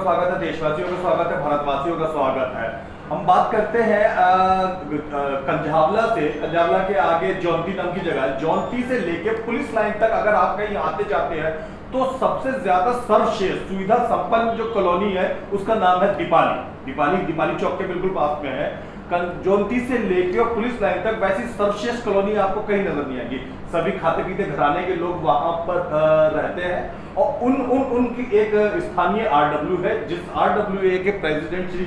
स्वागत है, देशवासियों का स्वागत है, भारतवासियों का स्वागत है। हम बात करते हैं कंझावला से। कंझावला के आगे जौनती नाम की जगह है। जौनती से लेके पुलिस लाइन तक अगर आप कहीं आते जाते हैं तो सबसे ज्यादा सर्वश्रेष्ठ सुविधा संपन्न जो कॉलोनी है उसका नाम है दीपाली चौक के बिल्कुल पास में है। जौनती से लेके और पुलिस लाइन तक वैसी सर्वश्रेष्ठ कॉलोनी आपको कहीं नजर नहीं आएगी। सभी खाते पीते घराने के लोग वहां पर रहते हैं और उनकी एक स्थानीय आरडब्ल्यू है, जिस आरडब्ल्यू के प्रेसिडेंट श्री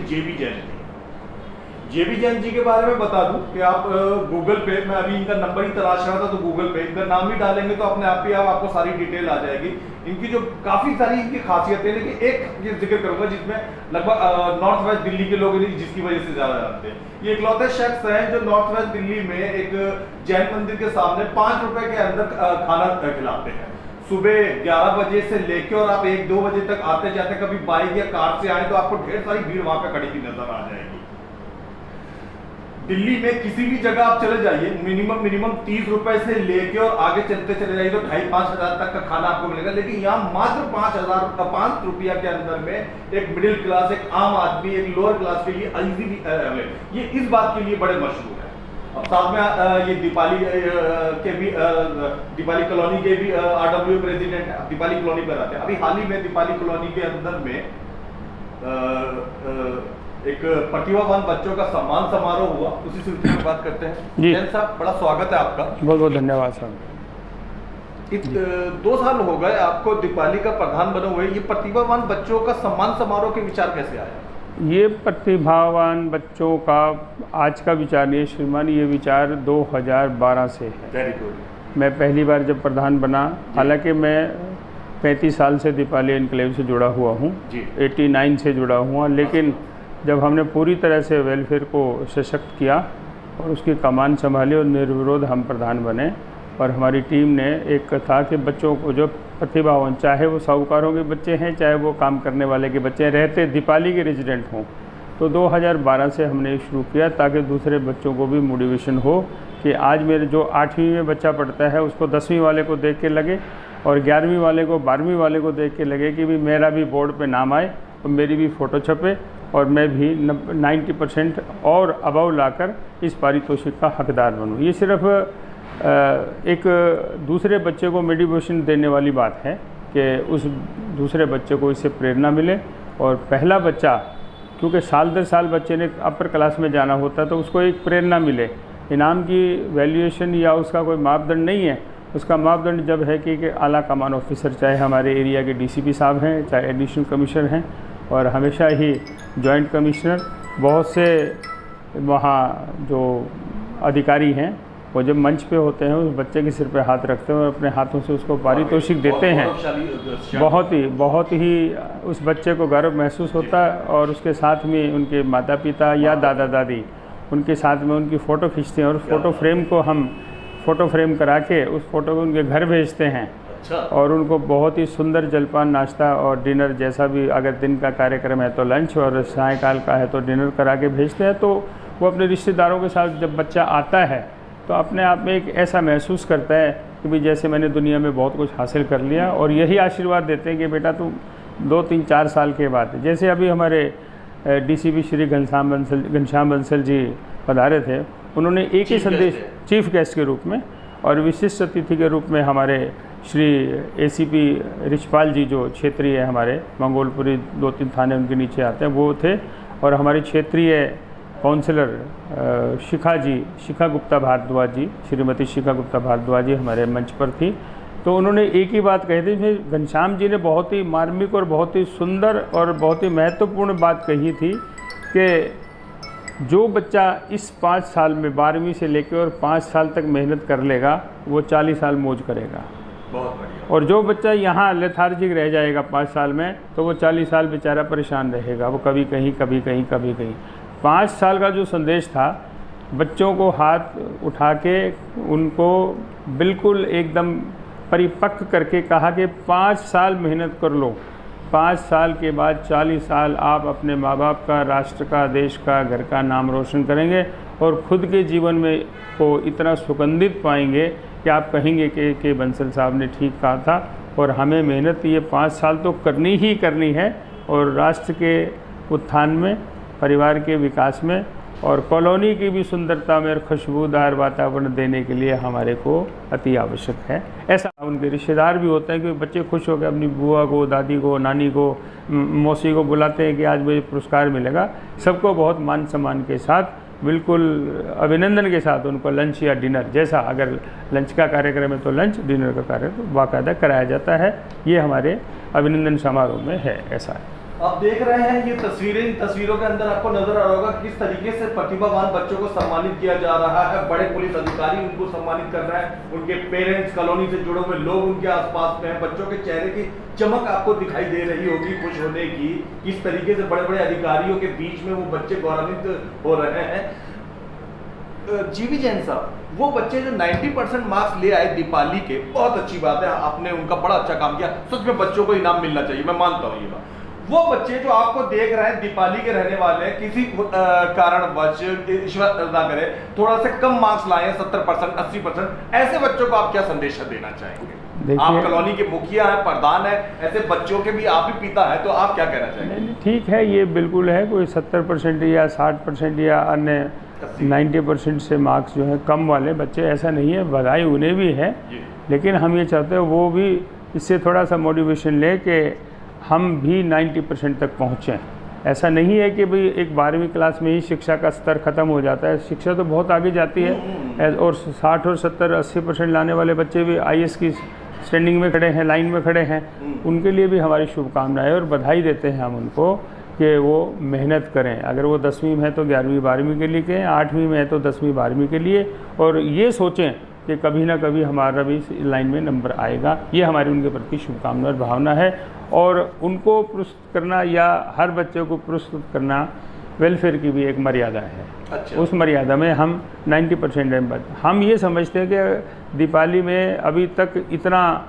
जेबी जैन जी के बारे में बता दूं कि आप गूगल पे, मैं अभी इनका नंबर ही तलाश रहा था तो गूगल पे इनका नाम ही डालेंगे तो अपने आप ही आपको सारी डिटेल आ जाएगी। इनकी जो काफी सारी इनकी खासियतें, लेकिन एक ये जिक्र करूंगा जिसमें लगभग नॉर्थ वेस्ट दिल्ली के लोग जिसकी वजह से ज्यादा जानते हैं। ये इकलौते शख्स हैं जो नॉर्थ वेस्ट दिल्ली में एक जैन मंदिर के सामने 5 रुपए के अंदर खाना खिलाते हैं। सुबह 11 बजे से लेके और आप 1-2 बजे तक आते जाते कभी बाइक या कार से आए तो आपको ढेर सारी भीड़ वहां पे खड़ी की नजर आ जाएगी। दिल्ली में किसी भी जगह आप चले जाइए, मिनिमम 30 रुपए से लेके और आगे चलते चले जाइए तो 2,500-5 हजार तक का खाना आपको मिलेगा। लेकिन यहाँ मात्र 5 रुपया के अंदर में एक मिडिल क्लास, एक आम आदमी, एक लोअर क्लास के लिए इजीली ये इस बात के लिए बड़े मशहूर है। अब साथ में ये दीपाली कॉलोनी के भी आरडब्ल्यू प्रेसिडेंट दीपाली कॉलोनी पर आते हैं। अभी हाल ही में दीपाली कॉलोनी के अंदर में एक प्रतिभावान बच्चों का सम्मान समारोह हुआ, उसी सिलसिले में बात करते हैं। जैन साहब, बड़ा स्वागत है आपका। बहुत बहुत धन्यवाद साहब। 2 साल हो गए आपको दीपाली का प्रधान बने हुए। ये प्रतिभावान बच्चों का सम्मान समारोह के विचार कैसे आया? ये प्रतिभावान बच्चों का आज का विचार नहीं है श्रीमान, ये विचार 2012 से है। Very good. मैं पहली बार जब प्रधान बना, हालांकि मैं 35 साल से दीपाली एनक्लेव से जुड़ा हुआ हूँ, 89 से जुड़ा हुआ, लेकिन जब हमने पूरी तरह से वेलफेयर को सशक्त किया और उसकी कमान संभाली और निर्विरोध हम प्रधान बने, और हमारी टीम ने एक था कि बच्चों को जो प्रतिभावान, चाहे वो साहूकारों के बच्चे हैं चाहे वो काम करने वाले के बच्चे रहते दीपाली के रेजिडेंट हों, तो 2012 से हमने शुरू किया ताकि दूसरे बच्चों को भी मोटिवेशन हो कि आज मेरे जो 8वीं में बच्चा पढ़ता है उसको 10वीं वाले को देख के लगे और 11वीं वाले को 12वीं वाले को देख के लगे कि भी मेरा भी बोर्ड पे नाम आए और मेरी भी फ़ोटो छपे और मैं भी 90% और अबव लाकर इस पारितोषिक का हकदार बनूं। ये सिर्फ एक दूसरे बच्चे को मोटिवेशन देने वाली बात है कि उस दूसरे बच्चे को इससे प्रेरणा मिले। और पहला बच्चा, क्योंकि साल दर साल बच्चे ने अपर क्लास में जाना होता है तो उसको एक प्रेरणा मिले। इनाम की वैल्यूएशन या उसका कोई मापदंड नहीं है, उसका मापदंड जब है कि आला कमान ऑफिसर, चाहे हमारे एरिया के डीसीपी साहब हैं, चाहे एडिशनल कमिश्नर हैं और हमेशा ही जॉइंट कमिश्नर, बहुत से वहाँ जो अधिकारी हैं, वो जब मंच पे होते हैं उस बच्चे के सिर पे हाथ रखते हैं और अपने हाथों से उसको पारितोषिक देते हैं। बहुत ही उस बच्चे को गर्व महसूस होता है और उसके साथ में उनके माता पिता या दादा दादी उनके साथ में उनकी फ़ोटो खींचते हैं और फ़ोटो फ्रेम को हम फ़ोटो फ्रेम करा के उस फ़ोटो को उनके घर भेजते हैं। और उनको बहुत ही सुंदर जलपान, नाश्ता और डिनर, जैसा भी अगर दिन का कार्यक्रम है तो लंच और सायंकाल का है तो डिनर करा के भेजते हैं। तो वो अपने रिश्तेदारों के साथ जब बच्चा आता है तो अपने आप में एक ऐसा महसूस करता है कि भाई जैसे मैंने दुनिया में बहुत कुछ हासिल कर लिया, और यही आशीर्वाद देते हैं कि बेटा तुम 2-3-4 साल के बाद, जैसे अभी हमारे डीसीपी श्री घनश्याम बंसल जी पधारे थे, उन्होंने एक ही संदेश चीफ गेस्ट के रूप में और विशिष्ट अतिथि के रूप में हमारे श्री एसीपी रिचपाल जी जो क्षेत्रीय हमारे मंगोलपुरी 2-3 थाने उनके नीचे आते हैं वो थे, और हमारी क्षेत्रीय काउंसलर शिखा गुप्ता भारद्वाज जी, श्रीमती शिखा गुप्ता भारद्वाज जी हमारे मंच पर थी। तो उन्होंने एक ही बात कही थी, घनश्याम जी ने बहुत ही मार्मिक और बहुत ही सुंदर और बहुत ही महत्वपूर्ण बात कही थी कि जो बच्चा इस 5 साल में 12वीं से लेकर और 5 साल तक मेहनत कर लेगा वो 40 साल मौज करेगा। बहुत बढ़िया। और जो बच्चा यहाँ लेथार्जिक रह जाएगा 5 साल में तो वो 40 साल बेचारा परेशान रहेगा, वो कभी कहीं कभी कहीं कभी कहीं। 5 साल का जो संदेश था, बच्चों को हाथ उठा के उनको बिल्कुल एकदम परिपक्व करके कहा कि 5 साल मेहनत कर लो, 5 साल के बाद 40 साल आप अपने माँ बाप का, राष्ट्र का, देश का, घर का नाम रोशन करेंगे और खुद के जीवन में को इतना सुगंधित पाएंगे कि आप कहेंगे कि बंसल साहब ने ठीक कहा था और हमें मेहनत ये 5 साल तो करनी ही करनी है, और राष्ट्र के उत्थान में, परिवार के विकास में और कॉलोनी की भी सुंदरता में और खुशबूदार वातावरण देने के लिए हमारे को अति आवश्यक है। ऐसा उनके रिश्तेदार भी होते हैं कि बच्चे खुश होकर अपनी बुआ को, दादी को, नानी को, मौसी को बुलाते हैं कि आज मुझे पुरस्कार मिलेगा। सबको बहुत मान सम्मान के साथ, बिल्कुल अभिनंदन के साथ उनको लंच या डिनर, जैसा अगर लंच का कार्यक्रम है तो लंच, डिनर का कार्यक्रम बाकायदा कराया जाता है। ये हमारे अभिनंदन समारोह में है। ऐसा है। आप देख रहे हैं ये तस्वीरें, इन तस्वीरों के अंदर आपको नजर आ रहा होगा किस तरीके से प्रतिभावान बच्चों को सम्मानित किया जा रहा है। बड़े पुलिस अधिकारी उनको सम्मानित कर रहे हैं, उनके पेरेंट्स, कॉलोनी से जुड़े हुए लोग उनके आसपास में हैं। बच्चों के चेहरे की चमक आपको दिखाई दे रही होगी खुश होने की, किस तरीके से बड़े बड़े अधिकारियों के बीच में वो बच्चे गौरवान्वित हो रहे हैं। जीवी जैन साहब, वो बच्चे जो 90% मार्क्स ले आए दीपाली के, बहुत अच्छी बात है, आपने उनका बड़ा अच्छा काम किया। सच में बच्चों को इनाम मिलना चाहिए, मैं मानता हूँ ये बात। वो बच्चे जो आपको देख रहे हैं दीपाली के रहने वाले हैं, किसी कारणवश, ईश्वर ना करे, थोड़ा से कम मार्क्स लाए 70%, 80%, ऐसे बच्चों को आप क्या संदेश देना चाहेंगे? आप कॉलोनी के मुखिया हैं, प्रधान हैं, ऐसे बच्चों के भी आप ही पिता है, तो आप क्या कहना चाहेंगे? ठीक है, ये बिल्कुल है। कोई 70% या 60% या अन्य 90% से मार्क्स जो है कम वाले बच्चे, ऐसा नहीं है, बधाई उन्हें भी है। लेकिन हम ये चाहते हैं वो भी इससे थोड़ा सा मोटिवेशन ले कि हम भी 90% तक पहुँचें। ऐसा नहीं है कि भाई एक 12वीं क्लास में ही शिक्षा का स्तर ख़त्म हो जाता है। शिक्षा तो बहुत आगे जाती है और 60 और 70, 80% लाने वाले बच्चे भी IAS की स्टैंडिंग में खड़े हैं, लाइन में खड़े हैं। उनके लिए भी हमारी शुभकामनाएं और बधाई देते हैं हम उनको कि वो मेहनत करें। अगर वो 10वीं में है तो 11वीं 12वीं के लिए कहें, 8वीं में है तो 10वीं 12वीं के लिए, और ये सोचें कि कभी ना कभी हमारा भी लाइन में नंबर आएगा। ये हमारी उनके प्रति शुभकामना और भावना है। और उनको पुरस्कृत करना या हर बच्चे को पुरस्कृत करना वेलफेयर की भी एक मर्यादा है। अच्छा। उस मर्यादा में हम 90% हम ये समझते हैं कि दीपाली में अभी तक इतना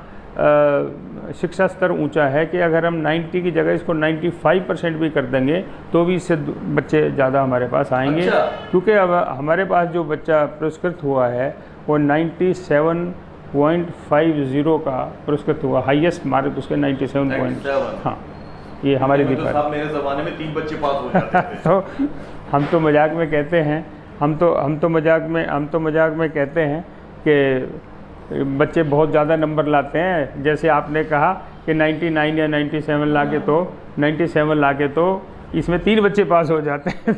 शिक्षा स्तर ऊंचा है कि अगर हम 90 की जगह इसको 95% भी कर देंगे तो भी इससे बच्चे ज़्यादा हमारे पास आएंगे। अच्छा। क्योंकि अब हमारे पास जो बच्चा पुरस्कृत हुआ है वो 97.50 का पुरस्कृत हुआ, हाईएस्ट मार्क उसके 97. हाँ, ये हमारी दीपाली। तो मेरे ज़माने में 3 बच्चे पास हो जाते थे। तो हम तो मजाक में कहते हैं, हम तो मजाक में कहते हैं कि बच्चे बहुत ज़्यादा नंबर लाते हैं। जैसे आपने कहा कि 99 या 97 लाके तो 97 लाके तो इसमें 3 बच्चे पास हो जाते हैं।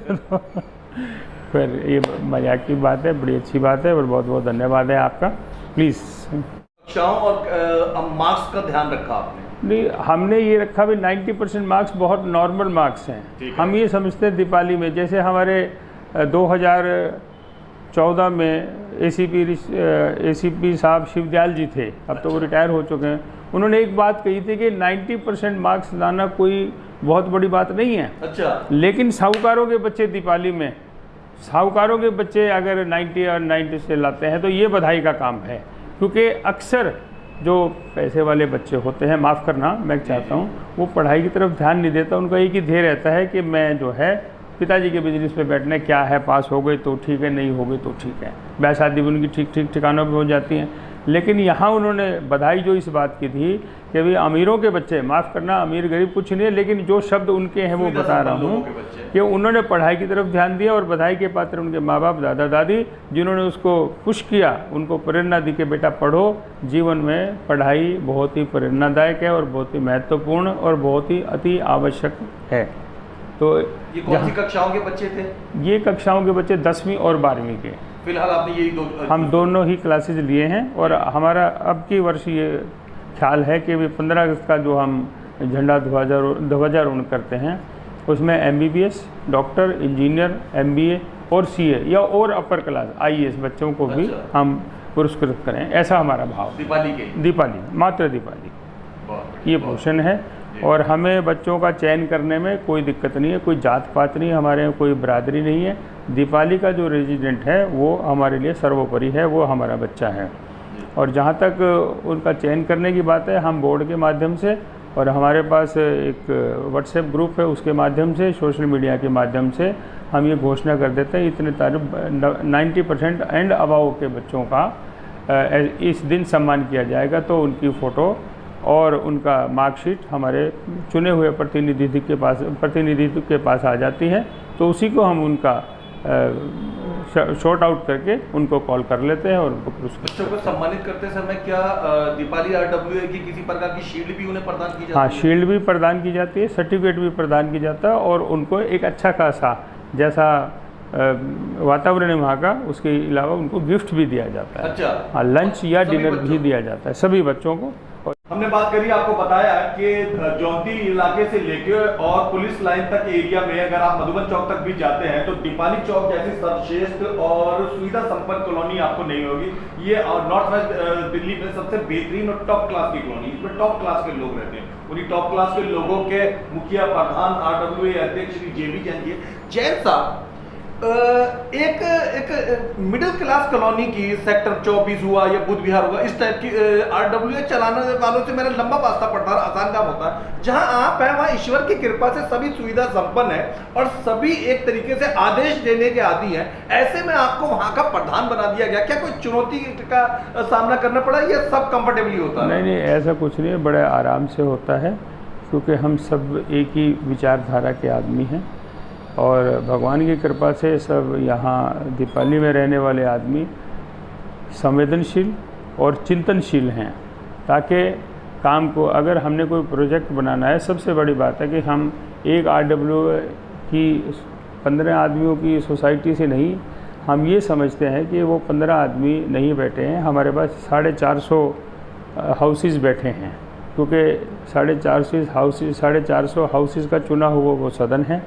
फिर ये मजाक की बात है, बड़ी अच्छी बात है और बहुत बहुत धन्यवाद है आपका। प्लीज़। कक्षाओं और मार्क्स का ध्यान रखा आपने? नहीं, हमने ये रखा भी 90% मार्क्स बहुत नॉर्मल मार्क्स हैं। हम ये समझते हैं दीपाली में, जैसे हमारे 2014 में ACP साहब शिवदयाल जी थे, अब तो वो रिटायर हो चुके हैं। उन्होंने एक बात कही थी कि 90% मार्क्स लाना कोई बहुत बड़ी बात नहीं है। अच्छा। लेकिन साहूकारों के बच्चे दीपाली में, साहूकारों के बच्चे अगर 90 और 90 से लाते हैं तो ये बधाई का काम है। क्योंकि अक्सर जो पैसे वाले बच्चे होते हैं, माफ़ करना मैं चाहता हूँ, वो पढ़ाई की तरफ ध्यान नहीं देता। उनका एक ही ध्येय रहता है कि मैं जो है पिताजी के बिजनेस पे बैठने, क्या है, पास हो गए तो ठीक है, नहीं हो गए तो ठीक है, ब्याह शादी भी उनकी ठीक ठिकानों पे हो जाती हैं। लेकिन यहाँ उन्होंने बधाई जो इस बात की थी कि भाई अमीरों के बच्चे, माफ़ करना अमीर गरीब कुछ नहीं है, लेकिन जो शब्द उनके हैं वो बता रहा हूँ कि उन्होंने पढ़ाई की तरफ ध्यान दिया। और बधाई के पात्र उनके माँ बाप, दादा दादी, जिन्होंने उसको पुश किया, उनको प्रेरणा दी कि बेटा पढ़ो, जीवन में पढ़ाई बहुत ही प्रेरणादायक है और बहुत ही महत्वपूर्ण और बहुत ही अति आवश्यक है। तो ये कौन सी कक्षाओं के बच्चे थे? ये कक्षाओं के बच्चे 10वीं और 12वीं के। फिलहाल आपने यही हम दोनों ही क्लासेज लिए हैं। और हमारा अब की वर्ष ये ख्याल है कि 15 अगस्त का जो हम झंडा ध्वजारोहण करते हैं उसमें MBBS, डॉक्टर, इंजीनियर, MBA और CA या और अपर क्लास IAS बच्चों को भी हम पुरस्कृत करें, ऐसा हमारा भाव। दीपाली मात्र दीपाली ये पोषण है। और हमें बच्चों का चयन करने में कोई दिक्कत नहीं है, कोई जात पात नहीं, हमारे यहाँ कोई बरादरी नहीं है। दीपाली का जो रेजिडेंट है वो हमारे लिए सर्वोपरि है, वो हमारा बच्चा है। और जहाँ तक उनका चयन करने की बात है, हम बोर्ड के माध्यम से और हमारे पास एक व्हाट्सएप ग्रुप है, उसके माध्यम से, सोशल मीडिया के माध्यम से हम ये घोषणा कर देते हैं इतने तारीफ 90% एंड अबाव के बच्चों का इस दिन सम्मान किया जाएगा। तो उनकी फ़ोटो और उनका मार्कशीट हमारे चुने हुए प्रतिनिधित्व के पास आ जाती है, तो उसी को हम उनका शॉर्ट आउट करके उनको कॉल कर लेते हैं और उनको पुरस्कृत। बच्चों को सम्मानित करते समय क्या दीपाली RWA की किसी प्रकार की शील्ड भी उन्हें प्रदान की जाती है? हाँ, शील्ड भी प्रदान की जाती है, सर्टिफिकेट भी प्रदान की जाता है और उनको एक अच्छा खासा जैसा वातावरण है वहाँ का, उसके अलावा उनको गिफ्ट भी दिया जाता है। अच्छा, हाँ, लंच या डिनर भी दिया जाता है सभी बच्चों को। हमने बात करी, आपको बताया कि जौनती इलाके से लेकर और पुलिस लाइन तक एरिया में अगर आप मधुबन चौक तक भी जाते हैं तो दीपाली चौक जैसी सर्वश्रेष्ठ और सुविधा संपन्न कॉलोनी आपको नहीं होगी। ये नॉर्थ वेस्ट दिल्ली में सबसे बेहतरीन और टॉप क्लास की कॉलोनी, इसमें टॉप क्लास के लोग रहते हैं। उन्हीं टॉप क्लास के लोगों के मुखिया प्रधान RWA अध्यक्ष श्री JB जैन साहब एक मिडिल क्लास कॉलोनी की सेक्टर 24 हुआ या बुद्ध विहार हुआ, इस टाइप की RWA चलाने वालों से मेरा लंबा वास्ता पड़ता है, आसान काम होता है। जहां आप हैं वहां ईश्वर की कृपा से सभी सुविधा संपन्न है और सभी एक तरीके से आदेश देने के आदी हैं। ऐसे में आपको वहां का प्रधान बना दिया गया, क्या कोई चुनौती का सामना करना पड़ा या सब कंफर्टेबली होता है? नहीं, ऐसा कुछ नहीं है, बड़े आराम से होता है, क्योंकि हम सब एक ही विचारधारा के आदमी हैं और भगवान की कृपा से सब यहाँ दीपाली में रहने वाले आदमी संवेदनशील और चिंतनशील हैं, ताकि काम को, अगर हमने कोई प्रोजेक्ट बनाना है, सबसे बड़ी बात है कि हम एक RWA की 15 आदमियों की सोसाइटी से नहीं, हम ये समझते हैं कि वो 15 आदमी नहीं बैठे हैं, हमारे पास 450 हाउसेस बैठे हैं, क्योंकि 450 हाउसेस का चुना हुआ वो सदन है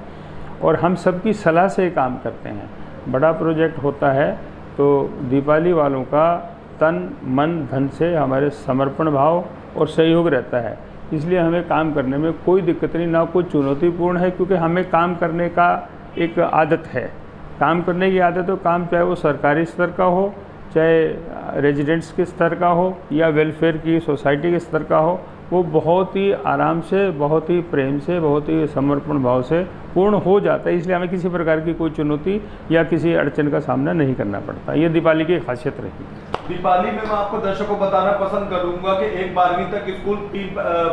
और हम सबकी सलाह से काम करते हैं। बड़ा प्रोजेक्ट होता है तो दीपाली वालों का तन मन धन से हमारे समर्पण भाव और सहयोग रहता है, इसलिए हमें काम करने में कोई दिक्कत नहीं, ना कोई चुनौतीपूर्ण है, क्योंकि हमें काम करने का एक आदत है, काम करने की आदत हो। काम चाहे वो सरकारी स्तर का हो, चाहे रेजिडेंट्स के स्तर का हो या वेलफेयर की सोसाइटी के स्तर का हो, वो बहुत ही आराम से, बहुत ही प्रेम से, बहुत ही समर्पण भाव से पूर्ण हो जाता है। इसलिए हमें किसी प्रकार की कोई चुनौती या किसी अड़चन का सामना नहीं करना पड़ता। ये दीपाली की खासियत रही। दीपाली में मैं आपको दर्शकों को बताना पसंद करूंगा कि 1-12वीं तक स्कूल, 3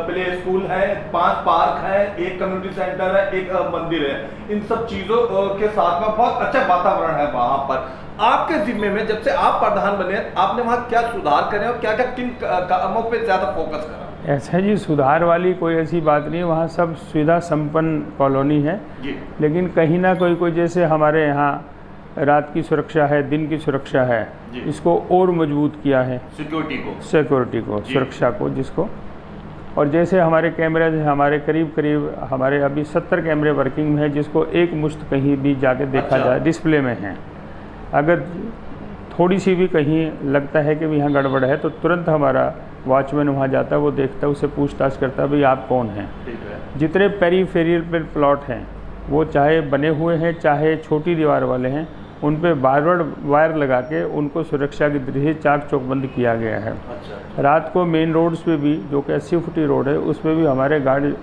प्ले स्कूल है, 5 पार्क है, 1 कम्युनिटी सेंटर है, 1 मंदिर है। इन सब चीजों के साथ में बहुत अच्छा वातावरण है वहां पर। आपके जिम्मे में जब से आप प्रधान बने, आपने वहाँ क्या सुधार करे और क्या क्या किन कामों पे ज्यादा फोकस करा? ऐसा जी, सुधार वाली कोई ऐसी बात नहीं, वहाँ सब सुविधा संपन्न कॉलोनी है जी। लेकिन कहीं ना कोई जैसे हमारे यहाँ रात की सुरक्षा है, दिन की सुरक्षा है, इसको और मजबूत किया है, सिक्योरिटी को सुरक्षा को, जिसको, और जैसे हमारे कैमरे हमारे करीब हमारे अभी 70 कैमरे वर्किंग में है, जिसको एक मुश्त कहीं भी जाके देखा जाए, डिस्प्ले में है। अगर थोड़ी सी भी कहीं लगता है कि यहाँ गड़बड़ है तो तुरंत हमारा वॉचमैन वहाँ जाता है, वो देखता है, उससे पूछताछ करता है भाई आप कौन हैं। जितने पेरीफेरियल पे प्लॉट हैं, वो चाहे बने हुए हैं चाहे छोटी दीवार वाले हैं, उन पे बार-बार वायर लगा के उनको सुरक्षा की दृष्टि से चाक चौकबंद किया गया है। रात को मेन रोड्स पे भी, जो कि 80 फुटी रोड है, उस पर भी हमारे गार्ड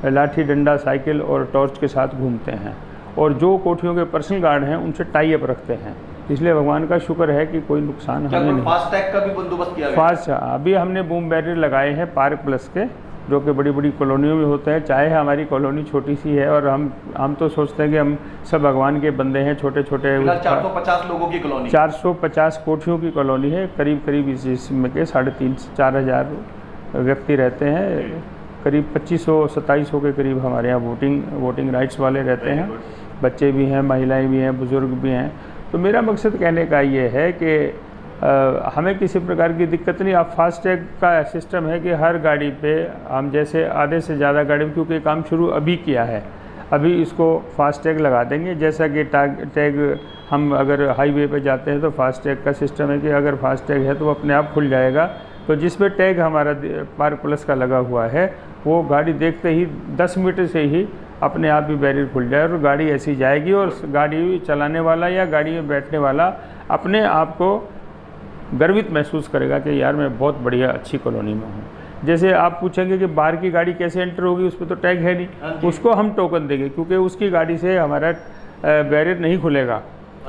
लाठी डंडा साइकिल और टॉर्च के साथ घूमते हैं, और जो कोठियों के पर्सनल गार्ड हैं उनसे टाई अप रखते हैं। इसलिए भगवान का शुक्र है कि कोई नुकसान हमें नहीं। फास्ट टैग का भी बंदोबस्त किया गया? फास्ट, अभी हमने बूम बैरियर लगाए हैं पार्क प्लस के, जो कि बड़ी बड़ी कॉलोनियों में होते हैं। चाहे हमारी कॉलोनी छोटी सी है और हम तो सोचते हैं कि हम सब भगवान के बंदे हैं, छोटे 450 लोगों की कॉलोनी, 450 कोठियों की कॉलोनी है। करीब इसमें के 3,500-4 हज़ार व्यक्ति रहते हैं। करीब 2500-2700 के करीब हमारे यहाँ वोटिंग राइट्स वाले रहते हैं। बच्चे भी हैं, महिलाएं भी हैं, बुज़ुर्ग भी हैं। तो मेरा मकसद कहने का ये है कि हमें किसी प्रकार की दिक्कत नहीं। अब फास्टैग का सिस्टम है कि हर गाड़ी पे हम, जैसे आधे से ज़्यादा गाड़ी, क्योंकि काम शुरू अभी किया है, अभी इसको फास्टैग लगा देंगे। जैसा कि टैग हम अगर हाईवे पे जाते हैं तो फास्टैग का सिस्टम है कि अगर फास्टैग है तो वो अपने आप खुल जाएगा। तो जिस पे टैग हमारा पार्क प्लस का लगा हुआ है, वो गाड़ी देखते ही 10 मीटर से ही अपने आप ही बैरियर खुल जाए और गाड़ी ऐसी जाएगी, और गाड़ी चलाने वाला या गाड़ी में बैठने वाला अपने आप को गर्वित महसूस करेगा कि यार मैं बहुत बढ़िया अच्छी कॉलोनी में हूँ। जैसे आप पूछेंगे कि बाहर की गाड़ी कैसे एंटर होगी, उस पर तो टैग है नहीं, उसको हम टोकन देंगे, क्योंकि उसकी गाड़ी से हमारा बैरियर नहीं खुलेगा।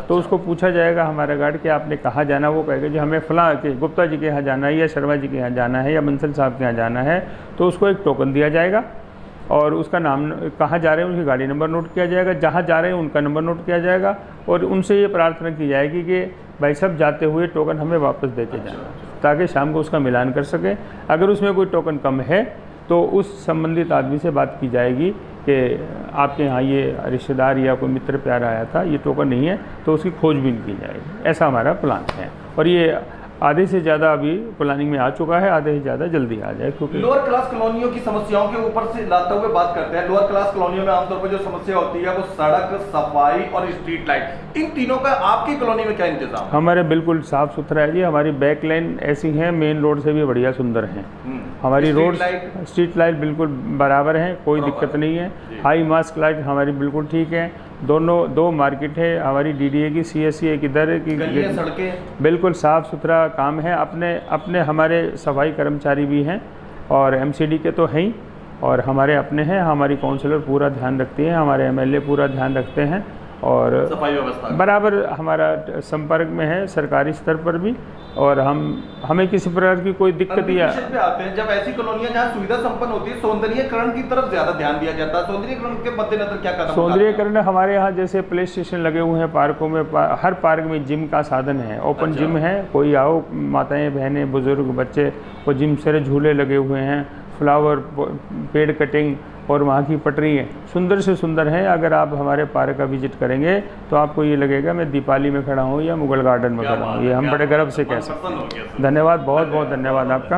तो उसको पूछा जाएगा हमारा गार्ड कि आपने कहाँ जाना, वो कहेगा जी हमें फलां के गुप्ता जी के यहाँ जाना है या शर्मा जी के यहाँ जाना है या बंसल साहब के यहाँ जाना है। तो उसको एक टोकन दिया जाएगा और उसका नाम, कहाँ जा रहे हैं उनकी गाड़ी नंबर नोट किया जाएगा, जहाँ जा रहे हैं उनका नंबर नोट किया जाएगा और उनसे ये प्रार्थना की जाएगी कि भाई साहब जाते हुए टोकन हमें वापस दे के जाना, ताकि शाम को उसका मिलान कर सकें। अगर उसमें कोई टोकन कम है तो उस संबंधित आदमी से बात की जाएगी कि आपके यहाँ ये रिश्तेदार या कोई मित्र प्यारा आया था, ये टोकन नहीं है, तो उसकी खोजबीन की जाएगी। ऐसा हमारा प्लान है और ये आधे से ज़्यादा अभी प्लानिंग में आ चुका है, आधे से ज़्यादा जल्दी आ जाए। क्योंकि लोअर क्लास कॉलोनियों की समस्याओं के ऊपर से लाते हुए बात करते हैं। लोअर क्लास कॉलोनियों में आमतौर पर जो समस्या होती है वो सड़क, सफाई और स्ट्रीट लाइट, इन तीनों का आपकी कॉलोनी में क्या इंतजाम है? हमारे बिल्कुल साफ़ सुथरा है जी। हमारी बैक लाइन ऐसी हैं, मेन रोड से भी बढ़िया सुंदर हैं। हमारी रोड स्ट्रीट लाइट बिल्कुल बराबर है, कोई दिक्कत नहीं है। हाई मास्क लाइट हमारी बिल्कुल ठीक है। दो मार्केट है हमारी, डीडीए की, सीएससी की दर की, सड़कें बिल्कुल साफ़ सुथरा काम है। अपने हमारे सफाई कर्मचारी भी हैं और एमसीडी के तो हैं ही, और हमारे अपने हैं। हमारी काउंसलर पूरा ध्यान रखती है, हमारे एमएलए पूरा ध्यान रखते हैं और सफाई व्यवस्था बराबर हमारा संपर्क में है सरकारी स्तर पर भी। और हमें किसी प्रकार की कोई दिक्कत या पे आते हैं जब ऐसी कॉलोनियां जहां सुविधा संपन्न होती है, सौंदर्यीकरण की तरफ ज्यादा ध्यान दिया जाता है। सौंदर्यीकरण के मद्देनजर क्या कदम? सौंदर्यीकरण हमारे यहाँ जैसे प्ले स्टेशन लगे हुए हैं पार्कों में, हर पार्क में जिम का साधन है, ओपन जिम है। कोई आओ, माताएं बहनें बुजुर्ग बच्चे, वो जिम से झूले लगे हुए हैं, फ्लावर, पेड़ कटिंग और वहाँ की पटरी है, सुंदर से सुंदर है। अगर आप हमारे पार्क का विजिट करेंगे तो आपको ये लगेगा मैं दीपाली में खड़ा हूँ या मुगल गार्डन में खड़ा हूँ। ये हम बड़े गर्व से कह सकते हैं। धन्यवाद, बहुत बहुत धन्यवाद आपका।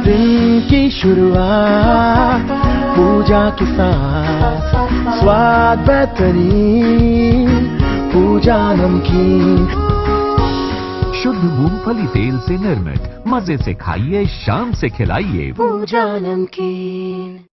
दिन की शुरुआत पूजा के साथ, स्वाद बेहतरीन, पूजा नमकीन, शुद्ध मूंगफली तेल से निर्मित, मजे से खाइए, शाम से खिलाइए पूजा नमकीन।